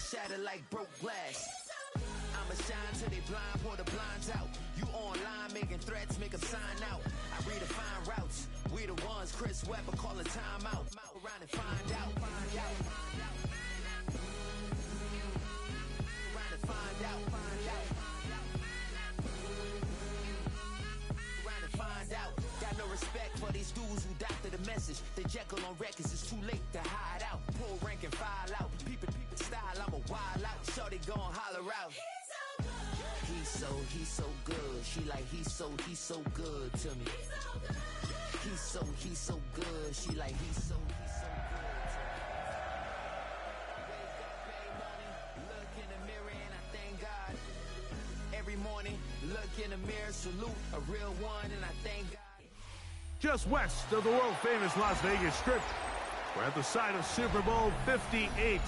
shatter like broke glass. I'ma shine till they blind, pour the blinds out. You online making threats, make them sign out. I redefine routes. We the ones Chris Webber calling time out. Around and find out. Around and find out. Around and find out. Got no respect for these dudes who doctor the message. They Jekyll on records, it's too late to hide out. Pull rank and file out. People style, I'm a wild out. Shorty gon' holler out. He's so good. She like he's so good to me. He's so good. She like he's so good to me. Wake up, pay money, look in the mirror and I thank God. Every morning, look in the mirror, salute a real one and I thank God. Just west of the world-famous Las Vegas Strip, we're at the site of Super Bowl 58,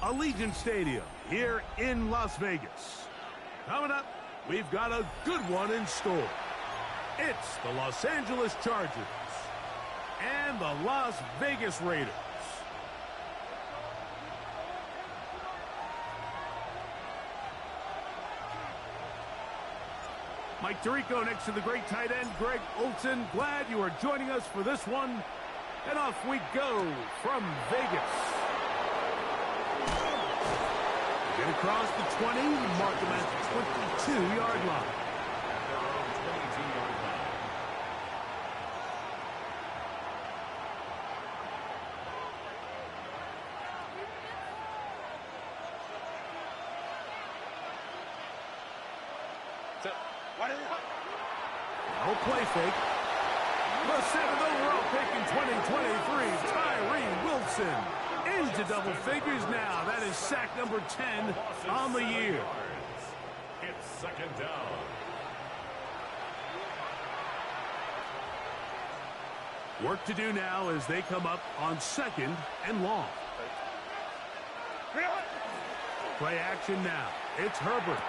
Allegiant Stadium here in Las Vegas. Coming up, we've got a good one in store. It's the Los Angeles Chargers and the Las Vegas Raiders. Mike Tirico next to the great tight end, Greg Olsen. Glad you are joining us for this one. And off we go from Vegas. Get across the 20, mark them at the 22-yard line. At their own 22-yard line. No play fake. The 7th overall pick in 2023, Tyree Wilson. Into double figures now. That is sack number 10 on the year. It's second down. Work to do now as they come up on second and long. Play action now. It's Herbert.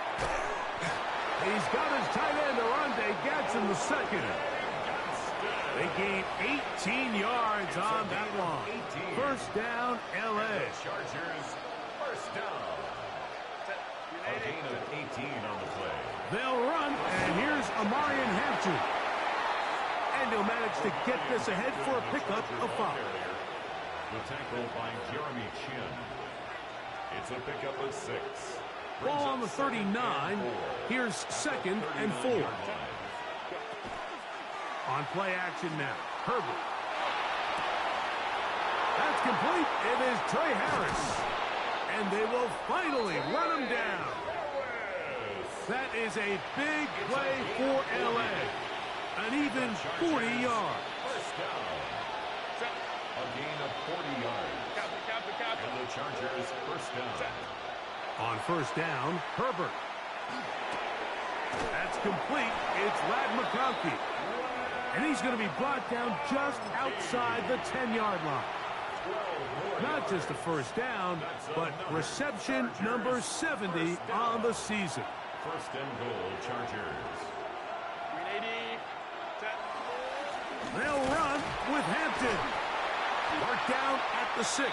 He's got his tight end, Oronde Gadsden, the second. They gain 18 yards on that one. First down, L.A. Chargers, first down. A gain of 18 on the play. They'll run, and here's Amarian Hampton. And he'll manage to get this ahead for a pickup of 5. The tackle by Jeremy Chin. It's a pickup of 6. Ball on the 39. Here's second and 4. On play action now, Herbert. That's complete. It is Trey Harris. And they will finally run him down. That is a big play for L.A. An even 40 yards. First down. A gain of 40 yards. And the Chargers first down. On first down, Herbert. That's complete. It's Ladd McConkey. And he's going to be brought down just outside the 10-yard line. Not just a first down, but reception number 70 on the season. First and goal, Chargers. They'll run with Hampton. Marked down at the 6.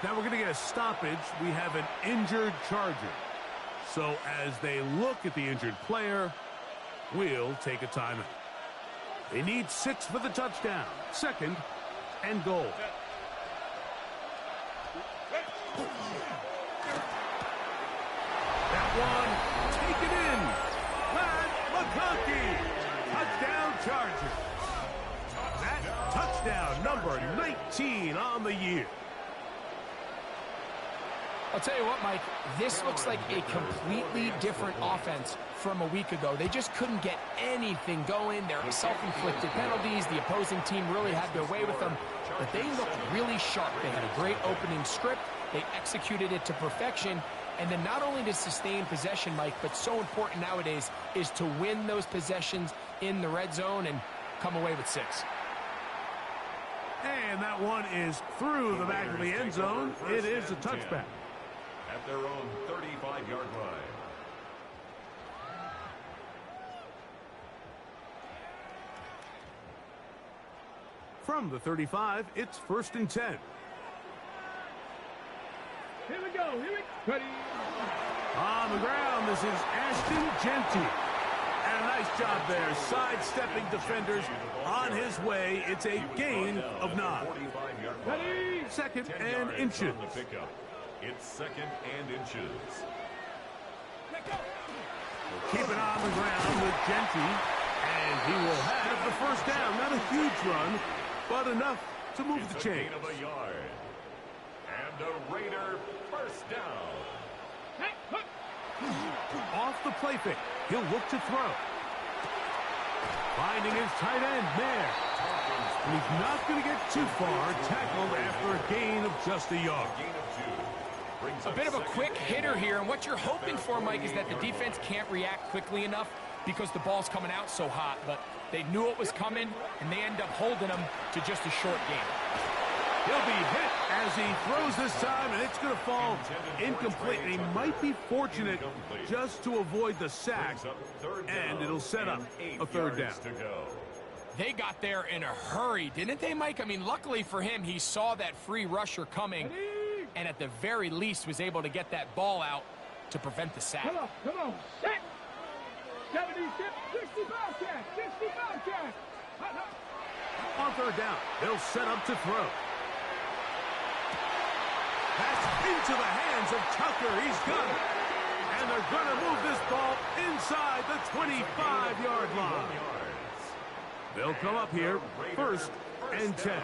Now we're going to get a stoppage. We have an injured Charger. So as they look at the injured player, we'll take a timeout. They need 6 for the touchdown. Second and goal. That one taken in. Ladd McConkey. Touchdown Chargers. That touchdown number 19 on the year. I'll tell you what, Mike, this looks like a completely different offense from a week ago. They just couldn't get anything going. There were self-inflicted penalties. The opposing team really had their way with them, but they looked really sharp. They had a great opening script. They executed it to perfection. And then not only to sustain possession, Mike, but so important nowadays is to win those possessions in the red zone and come away with 6. And that one is through the back of the end zone. It is a touchback. At their own 35-yard line. From the 35, it's first and 10. Here we go. Ready. On the ground, this is Ashton Jeanty. And a nice job there, sidestepping defenders on his way. It's a gain of 9. Ready. Second and inches. It's second and inches. Keep it on the ground with Jeanty. And he will have the first down. Not a huge run, but enough to move the chains. Of a yard. And the Raider first down. Off the play fake. He'll look to throw. Finding his tight end there. And he's not going to get too far. Tackled after a gain of just a yard. A bit of a quick hitter here, and what you're hoping for, Mike, is that the defense can't react quickly enough because the ball's coming out so hot, but they knew it was coming, and they end up holding them to just a short gain. He'll be hit as he throws this time, and it's going to fall incomplete. And he might be fortunate just to avoid the sack, and it'll set up a third down. They got there in a hurry, didn't they, Mike? I mean, luckily for him, he saw that free rusher coming, and at the very least was able to get that ball out to prevent the sack. Come on, set! 76, 60 Bobcat, 60 Bobcat! On third down, they'll set up to throw. That's into the hands of Tucker. He's got it. And they're going to move this ball inside the 25-yard line. They'll come up here, first and 10.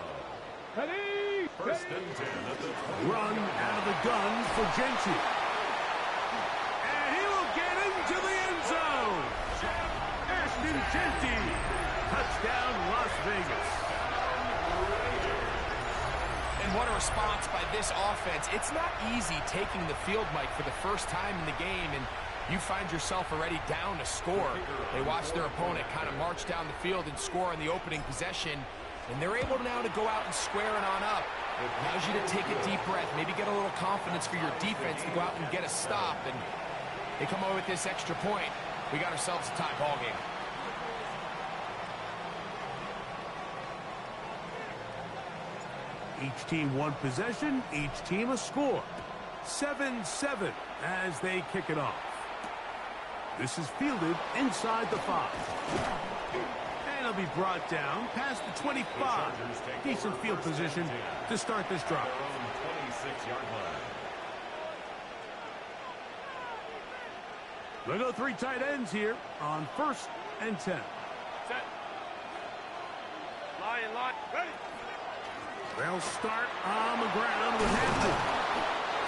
Ready? First and 10 at the 20. Run out of the gun for Jeanty. And he will get into the end zone. Ashton Jeanty. Touchdown, Las Vegas. And what a response by this offense. It's not easy taking the field, Mike, for the first time in the game, and you find yourself already down a score. They watch their opponent kind of march down the field and score in the opening possession, and they're able now to go out and square it on up. It allows you to take a deep breath, maybe get a little confidence for your defense to go out and get a stop, and they come away with this extra point. We got ourselves a tie ball game. Each team one possession, each team a score. 7-7 as they kick it off. This is fielded inside the 5. And it'll be brought down past the 25. Decent field position to start this drive. 26-yard line. They'll go 3 tight ends here on first and 10. Set. Line, ready. They'll start on the ground with Hampton.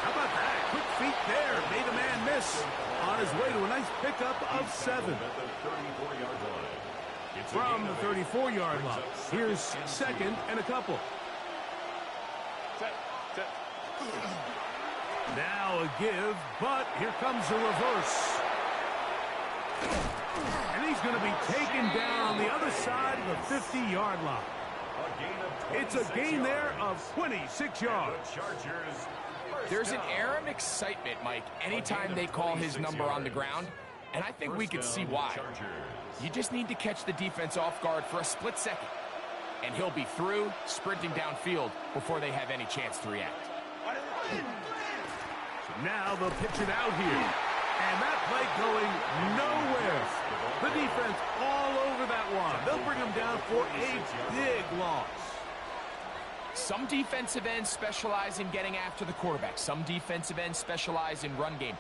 How about that? Quick feet there. Made a man miss on his way to a nice pickup of 7. From the 34-yard line. Here's second and a couple. Set. Now a give, but here comes a reverse. And he's going to be taken down on the other side of the 50-yard line. It's a gain there of 26 yards. There's an air of excitement, Mike, anytime they call his number on the ground, and I think we can see why. You just need to catch the defense off guard for a split second, and he'll be through, sprinting downfield before they have any chance to react. So now they'll pitch it out here, and that play going nowhere. The defense all over that one. They'll bring him down for a big loss. Some defensive ends specialize in getting after the quarterback. Some defensive ends specialize in run game.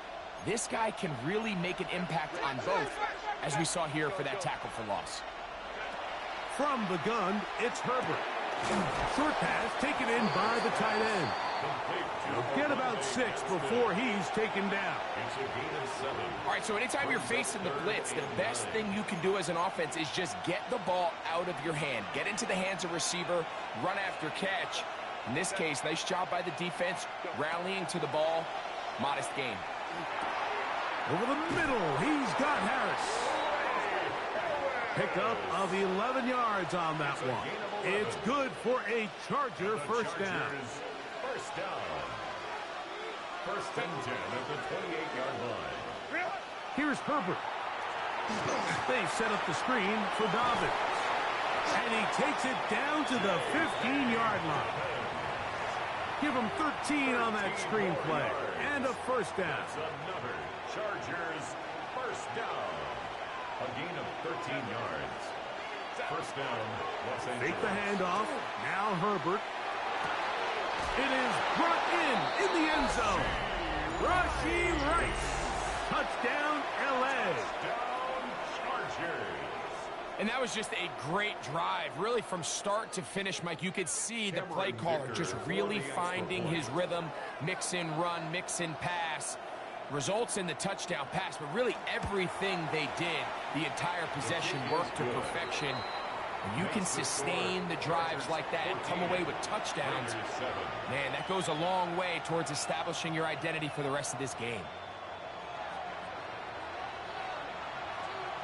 This guy can really make an impact on both, as we saw here for that tackle for loss. From the gun, it's Herbert. Short pass taken in by the tight end. He'll get about 6 before he's taken down. All right, so anytime you're facing the blitz, the best thing you can do as an offense is just get the ball out of your hand. Get into the hands of receiver, run after catch. In this case, nice job by the defense, rallying to the ball. Modest gain. Over the middle, he's got Harris. Pickup of 11 yards on that one. It's good for a Charger first down. First down. First and 10 at the 28-yard line. Here's Herbert. They set up the screen for Dobbins. And he takes it down to the 15-yard line. Give him 13 on that screen play. And a first down. That's another Chargers first down. A gain of 13 yards. First down, Los Angeles. Take the handoff. Now Herbert. It is brought in the end zone. Rashee Rice. Touchdown, L.A. Touchdown, Chargers. And that was just a great drive. Really, from start to finish, Mike, you could see the play caller just really finding his rhythm. Mix in run, mix in pass. Results in the touchdown pass, but really everything they did, the entire possession worked to perfection. When you can sustain the drives like that and come away with touchdowns, man, that goes a long way towards establishing your identity for the rest of this game.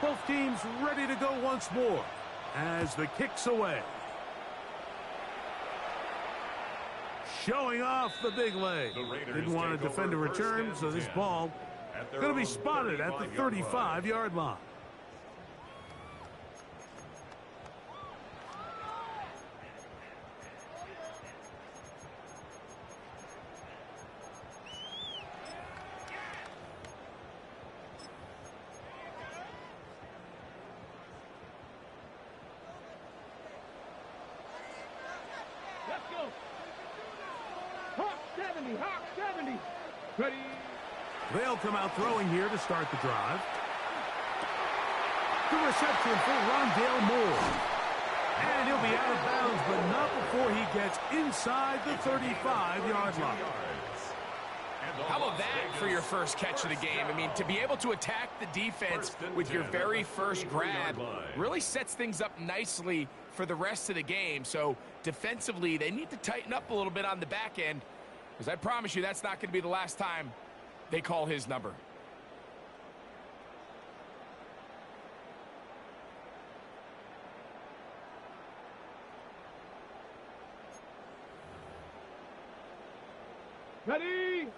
Both teams ready to go once more as the kick's away. Showing off the big leg. Didn't want to defend a return, so this ball going to be spotted at the 35-yard line. Ready. They'll come out throwing here to start the drive. The reception for Rondale Moore. And he'll be out of bounds, but not before he gets inside the 35-yard line. How about that for your first catch of the game? I mean, to be able to attack the defense with your very first grab really sets things up nicely for the rest of the game. So defensively, they need to tighten up a little bit on the back end, because I promise you that's not going to be the last time they call his number. Ready.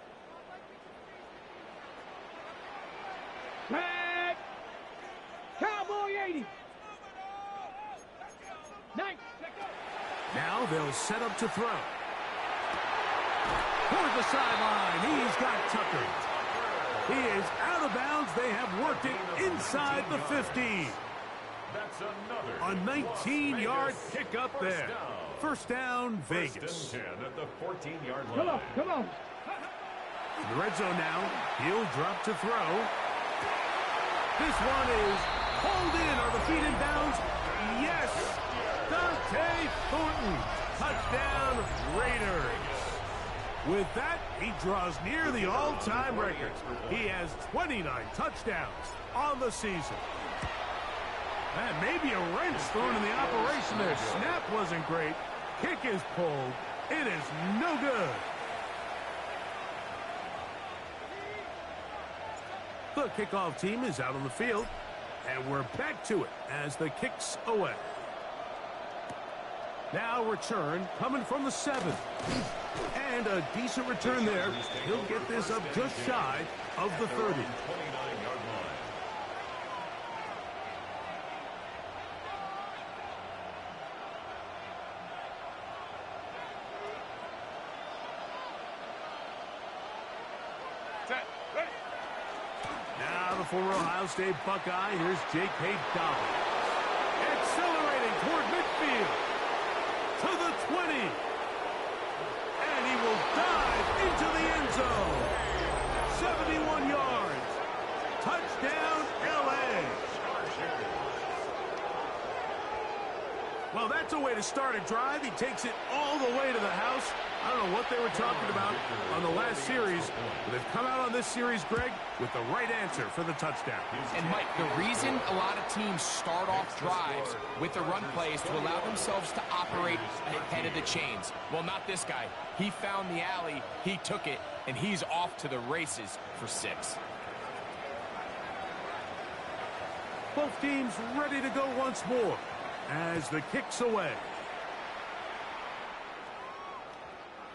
Set. Cowboy 80. Nice. Now they'll set up to throw. Toward the sideline, he's got Tucker. He is out of bounds. They have worked it inside the 15. That's another. A 19-yard kick up there. First down, Vegas. First and 10 at the 14-yard line. Come on, come on. In the red zone now, he'll drop to throw. This one is pulled in. Are the feet in bounds? Yes! Dante Thornton. Touchdown, Raiders. With that, he draws near the all-time record. He has 29 touchdowns on the season. And maybe a wrench thrown in the operation there. Snap wasn't great. Kick is pulled. It is no good. The kickoff team is out on the field. And we're back to it as the kick's away. Now return coming from the 7. And a decent return there. He'll get this up just shy of the 30. 29-yard line. Now the former Ohio State Buckeye. Here's J.K. Dobbins. Accelerating toward midfield. To the 20. And he will dive into the end zone. 71 yards. Touchdown, L.A. Well, that's a way to start a drive. He takes it all the way to the house. I don't know what they were talking about on the last series, but they've come out on this series, Greg, with the right answer for the touchdown. And, Mike, the reason a lot of teams start off drives with the run play is to allow themselves to operate ahead of the chains. Well, not this guy. He found the alley, he took it, and he's off to the races for 6. Both teams ready to go once more as the kick's away.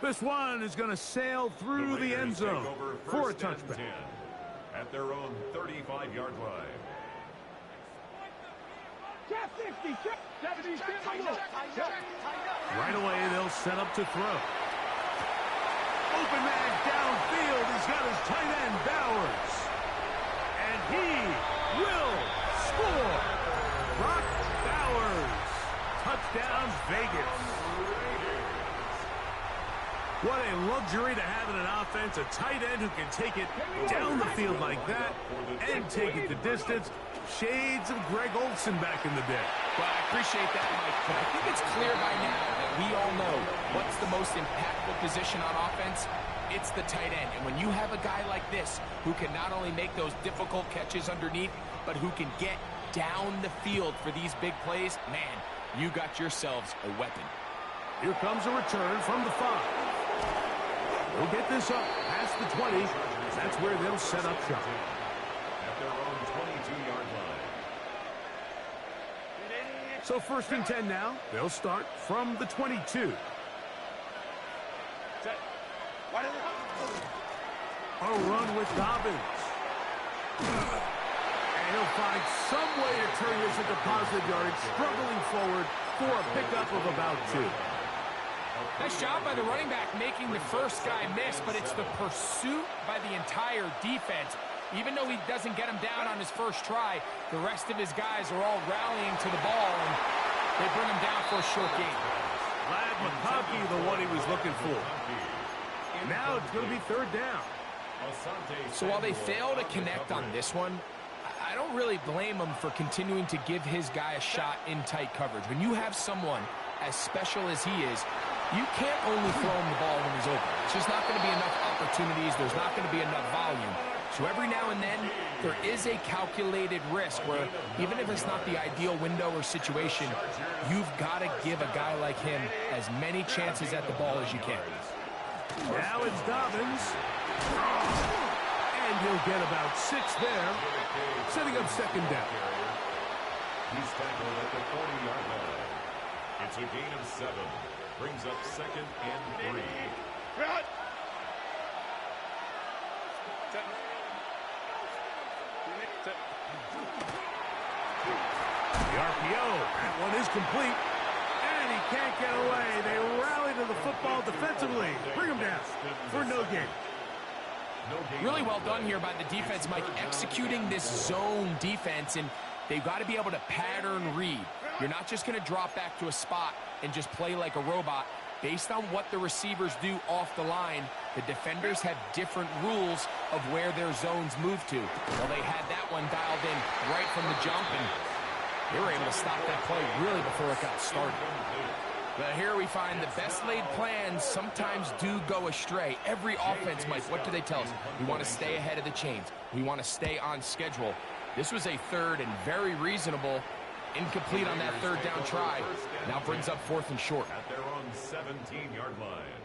This one is going to sail through the end zone for a touchback. At their own 35-yard line. Right away, they'll set up to throw. Open man downfield. He's got his luxury to having an offense, a tight end who can take it down the field like that and take it the distance. Shades of Greg Olsen back in the day. Well, I appreciate that, Mike, but I think it's clear by now that we all know what's the most impactful position on offense. It's the tight end. And when you have a guy like this who can not only make those difficult catches underneath, but who can get down the field for these big plays, man, you got yourselves a weapon. Here comes a return from the 5. They'll get this up past the 20. That's where they'll set up shop. At their own 22-yard line. So 1st and 10 now. They'll start from the 22. A run with Dobbins. And he'll find some way to turn this into positive yardage, struggling forward for a pickup of about 2. Nice job by the running back making the first guy miss, but it's the pursuit by the entire defense. Even though he doesn't get him down on his first try, the rest of his guys are all rallying to the ball, and they bring him down for a short gain. Ladd McConkey, the one he was looking for. Now it's going to be 3rd down. So while they fail to connect on this one, I don't really blame him for continuing to give his guy a shot in tight coverage. When you have someone as special as he is, you can't only throw him the ball when he's open. It's just not going to be enough opportunities. There's not going to be enough volume. So every now and then, there is a calculated risk where even if it's not the ideal window or situation, you've got to give a guy like him as many chances at the ball as you can. Now it's Dobbins. And he'll get about 6 there, setting up 2nd down. He's tackled at the 40-yard line. It's a gain of 7. Brings up 2nd and 3. The RPO, that one is complete. And he can't get away. They rally to the football defensively. Bring him down for no gain. Really well done here by the defense, Mike, executing this zone defense, and they've got to be able to pattern read. You're not just going to drop back to a spot and just play like a robot. Based on what the receivers do off the line, the defenders have different rules of where their zones move to. Well, they had that one dialed in right from the jump, and they were able to stop that play really before it got started. But here we find the best laid plans sometimes do go astray. Every offense, Mike, what do they tell us? We want to stay ahead of the chains. We want to stay on schedule. This was a 3rd and very reasonable. Incomplete on that 3rd down try. Now brings up 4th and short. At their own 17-yard line.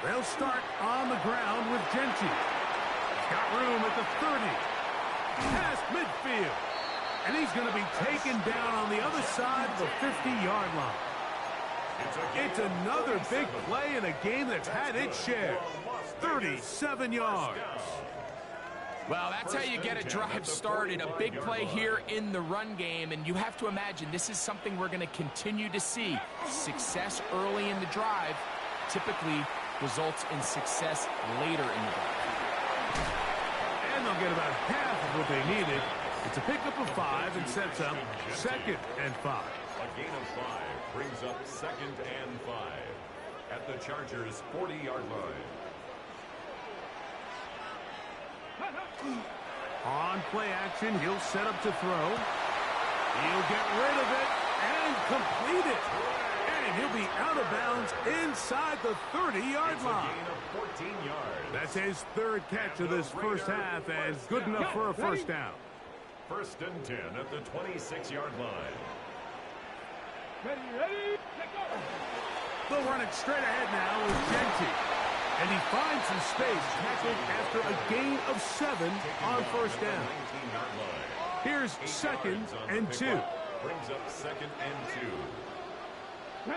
They'll start on the ground with Genty. Got room at the 30. Past midfield. And he's going to be taken down on the other side of the 50-yard line. It's another big play in a game that's had its share. 37 yards. Well, that's how you get a drive started. A big play here in the run game, and you have to imagine this is something we're going to continue to see. Success early in the drive typically results in success later in the drive. And they'll get about half of what they needed. It's a pickup of 5 and sets up 2nd and 5. A gain of 5 brings up 2nd and 5 at the Chargers' 40-yard line. On play action, he'll set up to throw. He'll get rid of it and complete it. And he'll be out of bounds inside the 30-yard line. A gain of 14 yards. That's his 3rd catch of this first half, and good enough for a 1st down. 1st and 10 at the 26-yard line. Ready, let go. They'll run it straight ahead now with Genty. And he finds some space, tackled after a gain of 7 on 1st down. 19-yard line. Here's 2nd and 2. Brings up 2nd and 2.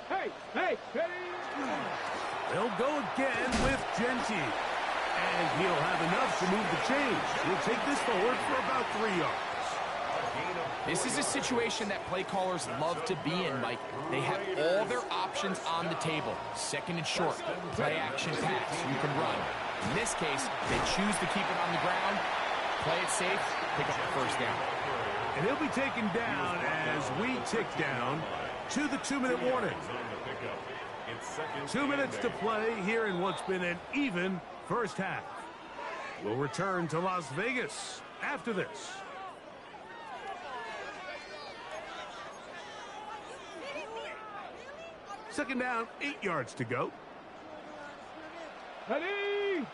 Hey, ready. They'll go again with Genty. And he'll have enough to move the chains. He'll take this forward for about 3 yards. This is a situation that play callers love to be in, Mike. They have all their options on the table. 2nd and short, play action pass, you can run. In this case, they choose to keep it on the ground, play it safe, pick up the 1st down. And he'll be taken down as we tick down to the 2-minute warning. 2 minutes to play here in what's been an even first half. We'll return to Las Vegas after this. Second down, 8 yards to go. Ready?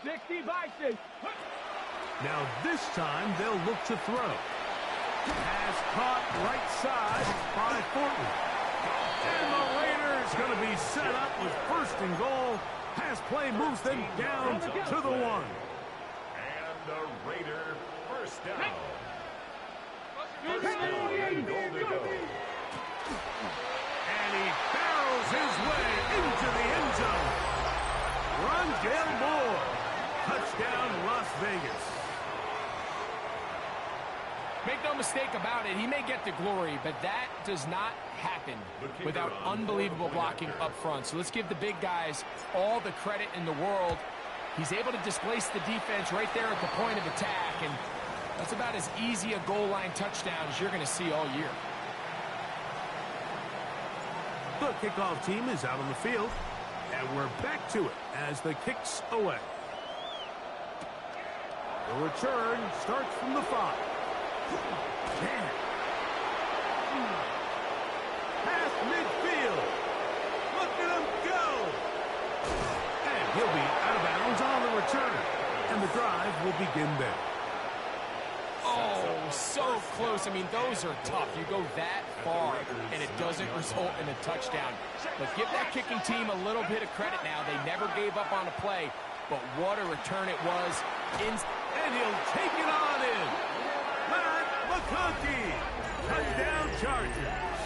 60 boxes. Now this time they'll look to throw. Pass caught right side by Thornton. And the Raiders going to be set up with first and goal. Pass play moves them down to the 1. And the Raider first down. First down and goal to go. And he barrels his way into the end zone. Rondale Moore. Touchdown, Las Vegas. Make no mistake about it, he may get the glory, but that does not happen without unbelievable blocking up front. So let's give the big guys all the credit in the world. He's able to displace the defense right there at the point of attack, and that's about as easy a goal line touchdown as you're going to see all year. The kickoff team is out on the field, and we're back to it as the kick's away. The return starts from the 5. Man. Past midfield. Look at him go. And he'll be out of bounds on the return. And the drive will begin there. Oh, so close. I mean, those are tough. You go that far, and it doesn't result in a touchdown. But give that kicking team a little bit of credit now. They never gave up on a play, but what a return it was. And he'll take it on in. Matt McConkey. Touchdown Chargers.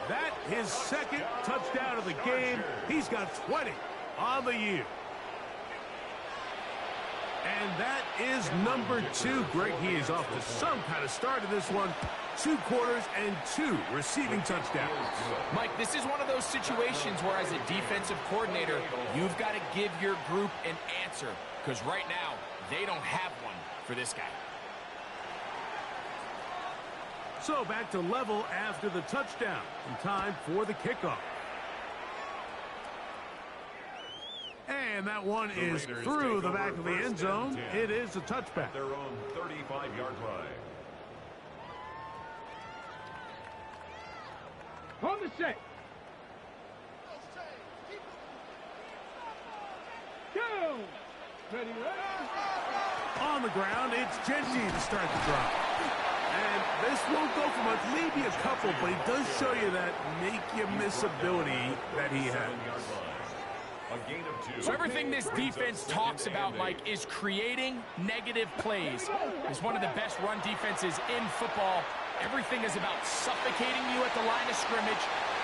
That his second touchdown of the game. He's got 20 on the year. And that is number 2. Greg, he is off to some kind of start in this one. 2 quarters and 2 receiving touchdowns. Mike, this is one of those situations where as a defensive coordinator, you've got to give your group an answer. Because right now, they don't have one for this guy. So back to level after the touchdown. And time for the kickoff. And that one is through the back of the end zone. It is a touchback. Their own 35-yard line. On the set. Go. Ready, On the ground, it's Genty to start the drive. And this won't go for much, maybe a couple, but he does show you that make-you-miss ability that he has. So everything this defense talks about, Mike, is creating negative plays. It's one of the best run defenses in football. Everything is about suffocating you at the line of scrimmage,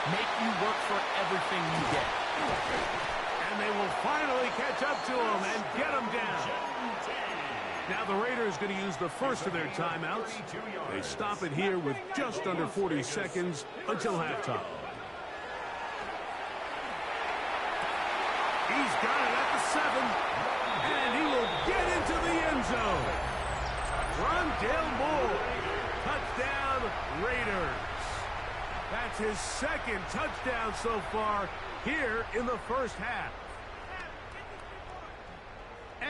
make you work for everything you get. And they will finally catch up to him and get him down. Now the Raiders going to use the first of their timeouts. They stop it here with just under 40 seconds until halftime. He's got it at the 7, and he will get into the end zone. Rondale Moore, touchdown Raiders. That's his second touchdown so far here in the first half.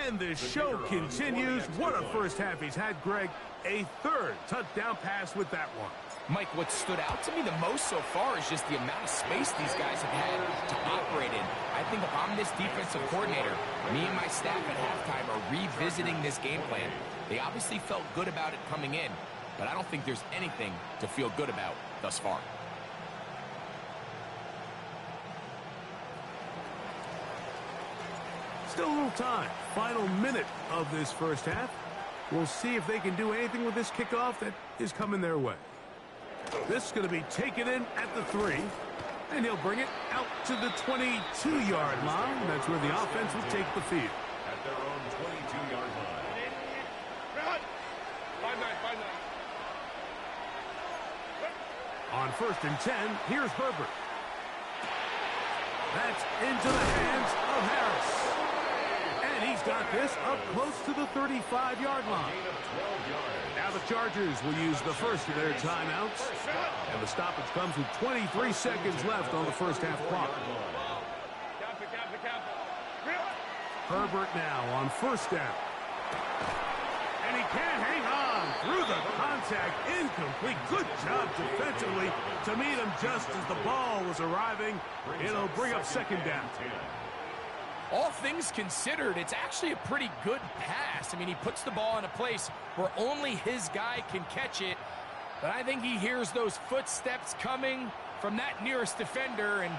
And the show continues. What a first half he's had, Greg. A third touchdown pass with that one. Mike, what stood out to me the most so far is just the amount of space these guys have had to operate in. I think if I'm this defensive coordinator, me and my staff at halftime are revisiting this game plan. They obviously felt good about it coming in, but I don't think there's anything to feel good about thus far. Still a little time. Final minute of this first half. We'll see if they can do anything with this kickoff that is coming their way. This is going to be taken in at the 3, and he'll bring it out to the 22-yard line. That's where the offense will take the field. At their own 22-yard line. On 1st and 10, here's Herbert. That's into the hands of Harris. And And he's got this up close to the 35-yard line. Gain of 12 yards. Now the Chargers will use the first of their timeouts. And the stoppage comes with 23 seconds left on the first half clock. Herbert now on first down. And he can't hang on through the contact. Incomplete. Good job defensively to meet him just as the ball was arriving. It'll bring up second down. All things considered, it's actually a pretty good pass. I mean, he puts the ball in a place where only his guy can catch it. But I think he hears those footsteps coming from that nearest defender, and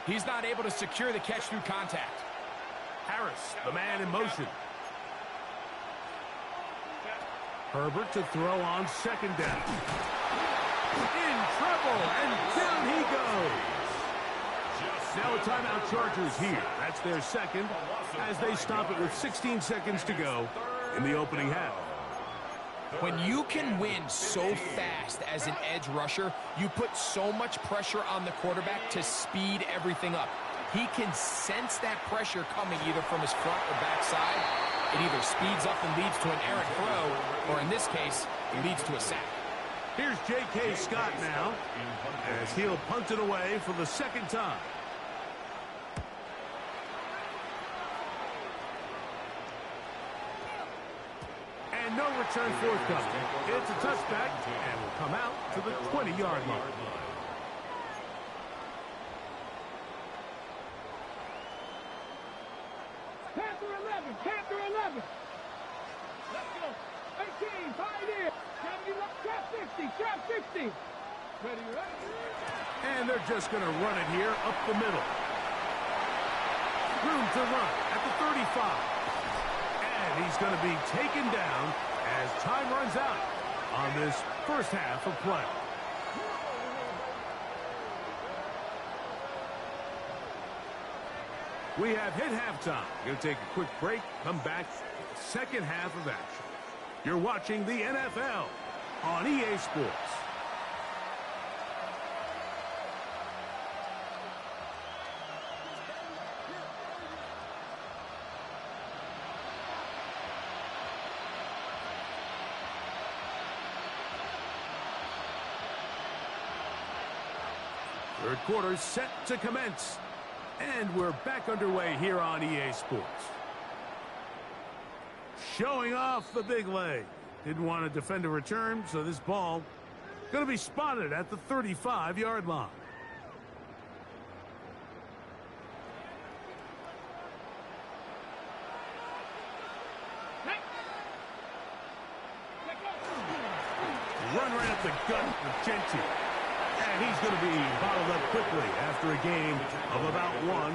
he's not able to secure the catch through contact. Harris, the man in motion. Herbert to throw on second down. In trouble, and down he goes. Now a timeout Chargers here. That's their second as they stop it with 16 seconds to go in the opening half. When you can win so fast as an edge rusher, you put so much pressure on the quarterback to speed everything up. He can sense that pressure coming either from his front or back side. It either speeds up and leads to an errant throw, or in this case, it leads to a sack. Here's J.K. Scott now as he'll punt it away for the second time. And no return forthcoming. It's a touchback and will come out to the 20-yard line. Panther 11. Let's go. 18, pioneer. Trap 60. Ready, right? And they're just going to run it here up the middle. Room to run at the 35. And he's going to be taken down as time runs out on this first half of play. We have hit halftime. Going to take a quick break, come back with the second half of action. You're watching the NFL on EA Sports. Third quarter set to commence. And we're back underway here on EA Sports. Showing off the big leg. Didn't want to defend a return, so this ball going to be spotted at the 35-yard line. Run right up the gut with Gentry. And he's going to be bottled up quickly after a gain of about one.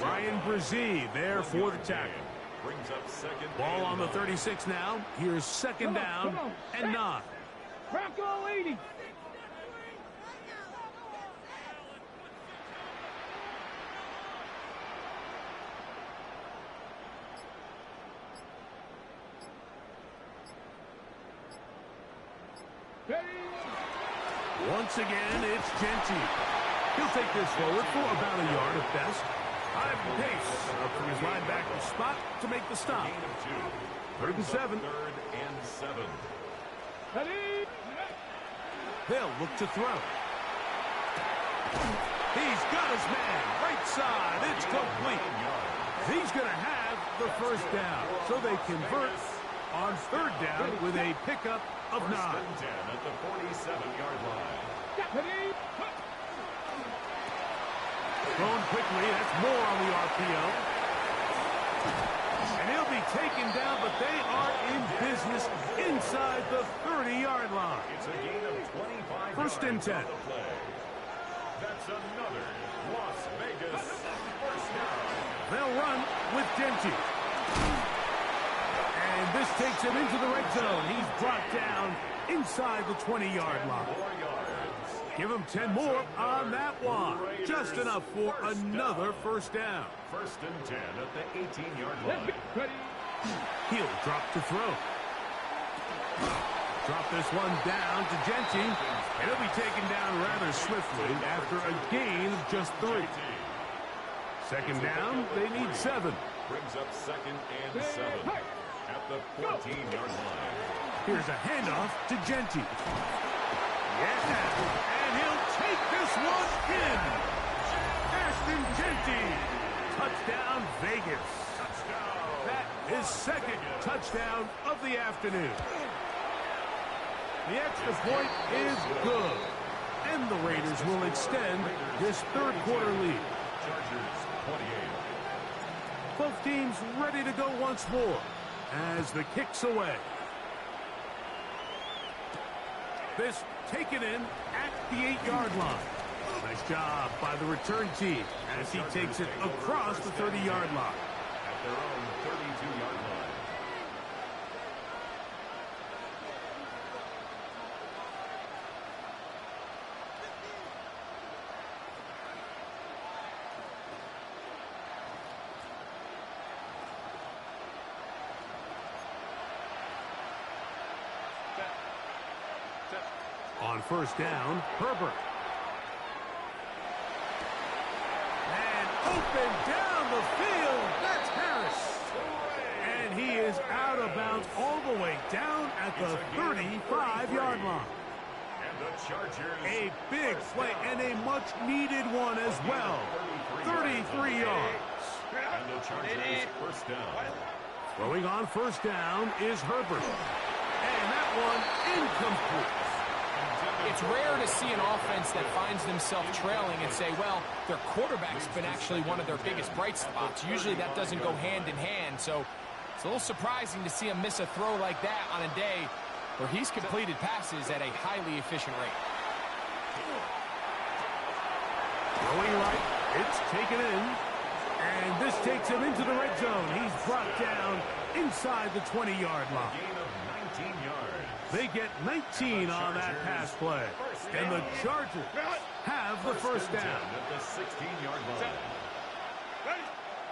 Ryan Brzee there for the tackle. Ball on the 36 now. Here's second down and 9. Bronco 80. Once again, it's Gentry. He'll take this forward for about a yard at best. High pace up from his linebacker spot to make the stop. 3rd and 7. Ready? They'll look to throw. He's got his man. Right side. It's complete. He's going to have the first down. So they convert on 3rd down with a pickup of 9. At the 47-yard line. Going quickly. That's more on the RPO. And he'll be taken down, but they are in business inside the 30-yard line. It's a gain of 25 First and 10. That's another Las Vegas first down. They'll run with Gentry. And this takes him into the red zone. He's brought down inside the 20-yard line. 4 yards. Give him 10 more on that one. Just enough for another first down. First and 10 at the 18-yard line. Ready? He'll drop to throw. Drop this one down to Gentry. And he'll be taken down rather swiftly after a gain of just 3. Second down, they need 7. Brings up 2nd and 7 at the 14-yard line. Here's a handoff to Genty. Yeah, and he'll take this one in. Ashton Genty. Touchdown, Vegas. That is 2nd touchdown of the afternoon. The extra point is good, and the Raiders will extend this third quarter lead. Chargers 28. Both teams ready to go once more as the kick's away. This taken in at the 8-yard line. Nice job by the return team as he takes it across the 30-yard line. At their own 32-yard line. On first down, Herbert. And open down the field. That's Harris. And he is out of bounds all the way down at the 35-yard line. And the Chargers. A big play and a much-needed one as well. 33 yards. And the Chargers first down. Throwing on first down is Herbert. And that one incomplete. It's rare to see an offense that finds themselves trailing and say, well, their quarterback's been actually one of their biggest bright spots. Usually that doesn't go hand in hand, so it's a little surprising to see him miss a throw like that on a day where he's completed passes at a highly efficient rate. Going right, it's taken in, and this takes him into the red zone. He's brought down inside the 20-yard line. Gain of 19 yards. They get 19 on that pass play, and the Chargers have the first down. At the 16-yard line.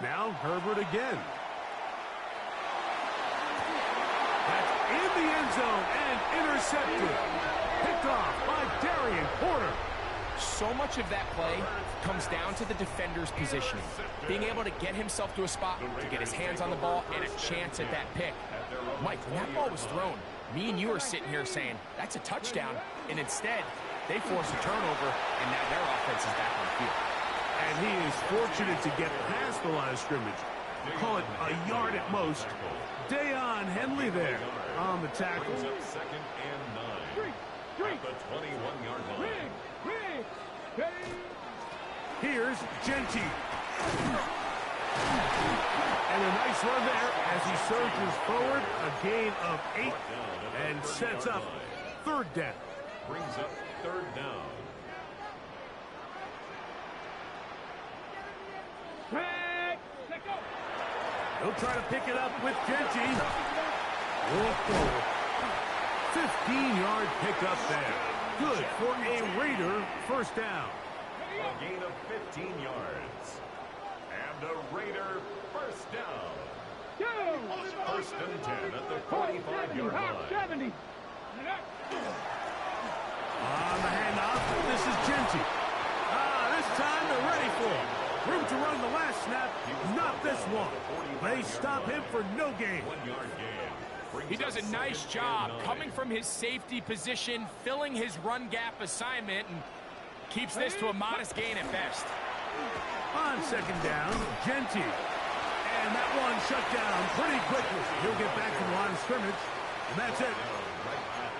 Now Herbert again. That's in the end zone and intercepted. Picked off by Darian Porter. So much of that play comes down to the defender's positioning. Being able to get himself to a spot, to get his hands on the ball, and a chance at that pick. Mike, when that ball was thrown, me and you are sitting here saying, that's a touchdown. And instead, they force a turnover, and now their offense is back on the field. And he is fortunate to get past the line of scrimmage. Call it a yard at most. Deion Henley there on the tackle. Brings up 2nd and 9. At the 21-yard line. Here's Genty. And a nice run there as he surges forward. A gain of 8 and sets up third down. Brings up 3rd down. He'll try to pick it up with Genty. 15-yard pickup there. Good for a Raider first down. A gain of 15 yards. And a Raider first down. First and 10 at the 45-yard line. 70. On the handoff, this is Genty. This time they're ready for it. Room to run the last snap, not this one. They stop him for no gain. 1-yard gain. He does a nice job coming from his safety position, filling his run gap assignment, and keeps this to a modest gain at best. On second down, Genty. And that one shut down pretty quickly. He'll get back to the line of scrimmage, and that's it.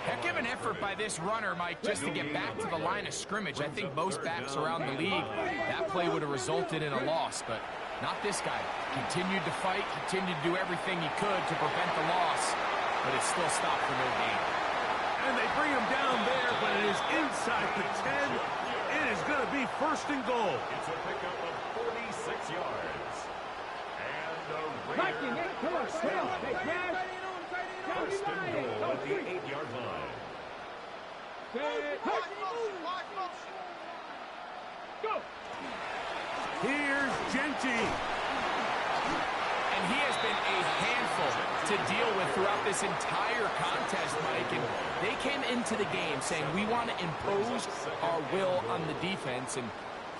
Heck of an effort by this runner, Mike, just to get back to the line of scrimmage. I think most backs around the league, that play would have resulted in a loss, but not this guy. Continued to fight, continued to do everything he could to prevent the loss, but it still stopped for no gain. And they bring him down there, but it is inside the 10. It is going to be first and goal. It's a pickup of 46 yards. And the Raiders first and goal at the 8-yard line. Here's Genty. And he has been a handful to deal with throughout this entire contest, Mike. And they came into the game saying, we want to impose our will on the defense, and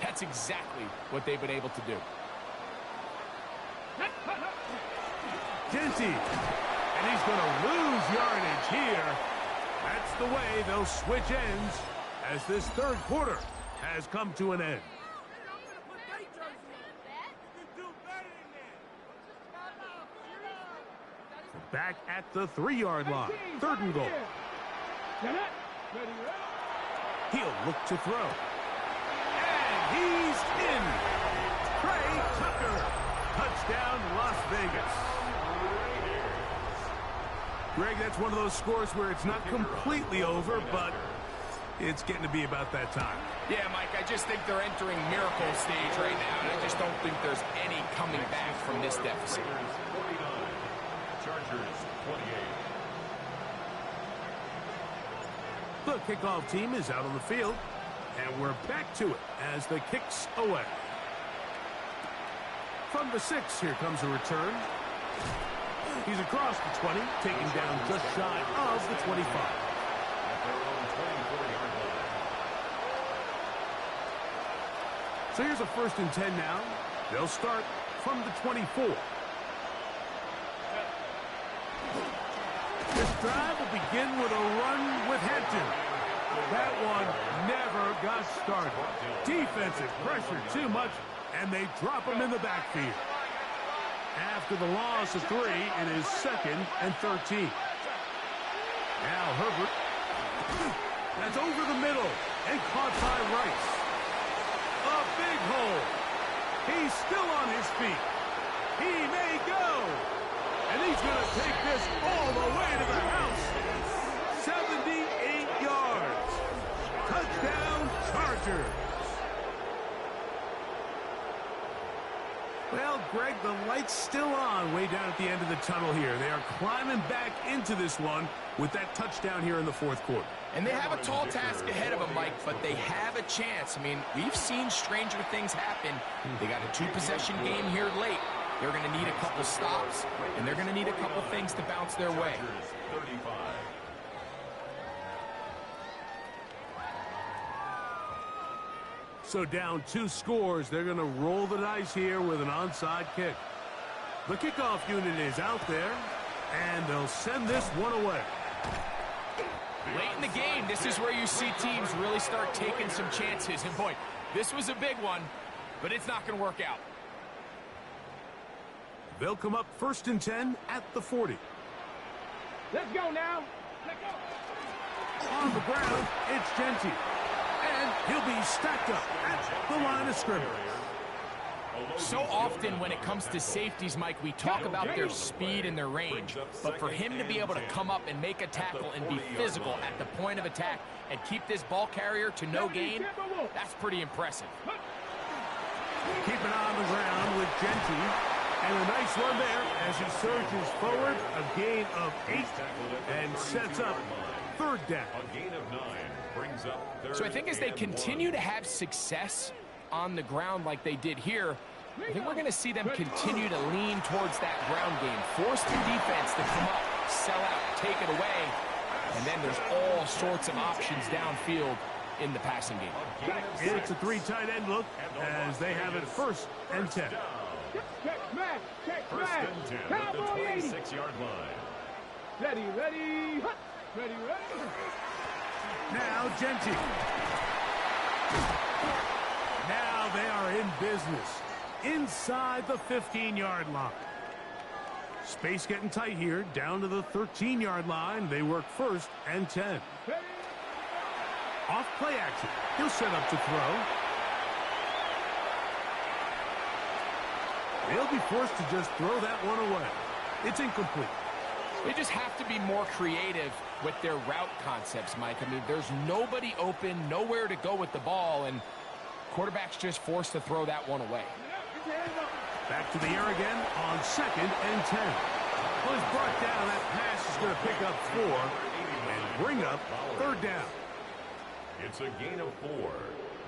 that's exactly what they've been able to do. Genty, and he's going to lose yardage here. That's the way they'll switch ends as this third quarter has come to an end. Back at the 3-yard line. 3rd and goal. He'll look to throw. And he's in. Trey Tucker. Touchdown, Las Vegas. Greg, that's one of those scores where it's not completely over, but it's getting to be about that time. Yeah, Mike, I just think they're entering miracle stage right now, and I just don't think there's any coming back from this deficit. Chargers 28. The kickoff team is out on the field, and we're back to it as the kick's away. From the 6, here comes a return. He's across the 20, taken down just shy of the 25. At their own 24-yard line. So here's a 1st and 10 now. They'll start from the 24. This drive will begin with a run with Hampton. That one never got started. Defensive pressure too much, and they drop him in the backfield. After the loss of 3, it is 2nd and 13. Now Herbert. That's over the middle and caught by Rice. A big hole. He's still on his feet. He may go. And he's going to take this all the way to the house. 78 yards. Touchdown, Chargers. Well, Greg, the light's still on way down at the end of the tunnel here. They are climbing back into this one with that touchdown here in the 4th quarter. And they have a tall task ahead of them, Mike, but they have a chance. I mean, we've seen stranger things happen. They got a 2-possession game here late. They're going to need a couple stops, and they're going to need a couple things to bounce their way. 35. So down 2 scores, they're going to roll the dice here with an onside kick. The kickoff unit is out there, and they'll send this one away. Late in the game, this is where you see teams really start taking some chances. And boy, this was a big one, but it's not going to work out. They'll come up 1st and 10 at the 40. Let's go now. Let's go. On the ground, it's Genty. And he'll be stacked up at the line of scrimmage. So often when it comes to safeties, Mike, we talk about their speed and their range. But for him to be able to come up and make a tackle and be physical at the point of attack and keep this ball carrier to no gain, that's pretty impressive. Keep an eye on the ground with Genty. And a nice run there as he surges forward. A gain of 8 and sets up 3rd down. A gain of 9 brings up 3rd. So I think as they continue to have success on the ground like they did here, I think we're going to see them continue to lean towards that ground game. Force the defense to come up, sell out, take it away. And then there's all sorts of options downfield in the passing game. It's a 3 tight end look as they have it 1st and 10. Check smash. Check 1st smash. and 10 at the Cowboy 80. 26-yard line. Ready, ready. Hut. Ready, ready. Now Genty. Now they are in business inside the 15-yard line. Space getting tight here, down to the 13-yard line. They work 1st and 10. Off play action. He'll set up to throw. They'll be forced to just throw that one away. It's incomplete. They just have to be more creative with their route concepts, Mike. I mean, there's nobody open, nowhere to go with the ball, and quarterback's just forced to throw that one away. Back to the air again on 2nd and 10. Well, he's brought down. That pass is going to pick up 4 and bring up 3rd down. It's a gain of 4.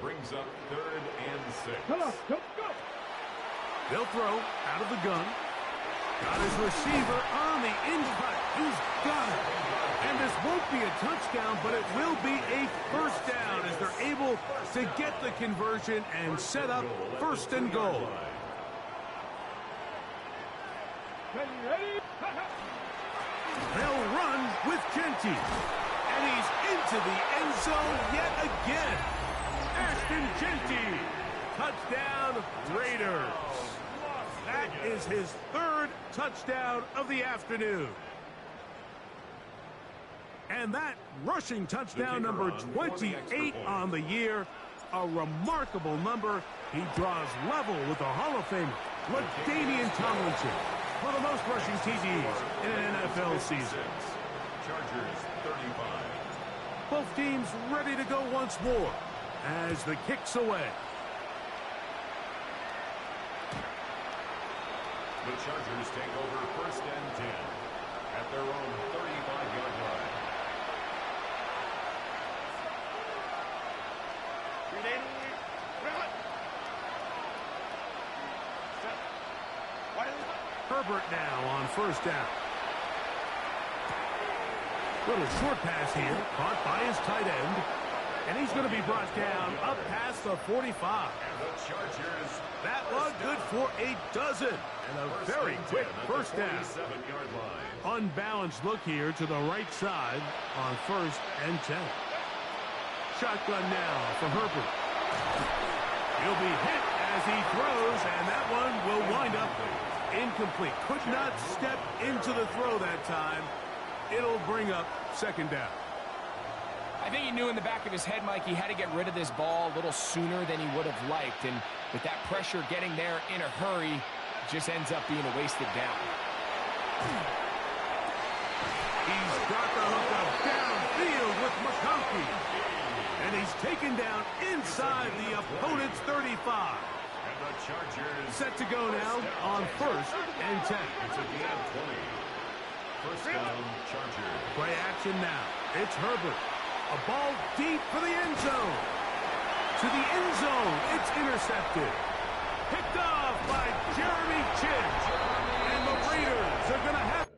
Brings up 3rd and 6. Come on, go. They'll throw out of the gun. Got his receiver on the in-cut. He's got it. And this won't be a touchdown, but it will be a 1st down as they're able to get the conversion and set up 1st and goal. Ready, ready. They'll run with Genty. And he's into the end zone yet again. Ashton Genty. Touchdown, Raiders. That is his third touchdown of the afternoon. And that rushing touchdown, number 28 on the year, a remarkable number. He draws level with the Hall of Famer, LaDainian Tomlinson, for the most rushing TDs in an NFL season. Chargers 35. Both teams ready to go once more as the kick's away. The Chargers take over 1st and 10 at their own 35-yard line. Herbert now on 1st down. Little short pass here, caught by his tight end. And he's going to be brought down up past the 45. And the Chargers. That one good for a dozen. And a very quick first down. 7-yard line. Unbalanced look here to the right side on 1st and 10. Shotgun now for Herbert. He'll be hit as he throws, and that one will wind up incomplete. Could not step into the throw that time. It'll bring up 2nd down. I think he knew in the back of his head, Mike, he had to get rid of this ball a little sooner than he would have liked. And with that pressure getting there in a hurry, it just ends up being a wasted down. He's got the hookup downfield with McConkey. And he's taken down inside the opponent's 35. And the Chargers set to go now on 1st and 10. It's at the end 20. 1st down, Chargers. Play action now. It's Herbert. A ball deep for the end zone. To the end zone. It's intercepted. Picked off by Jeremy Chinn. And the Raiders are going to have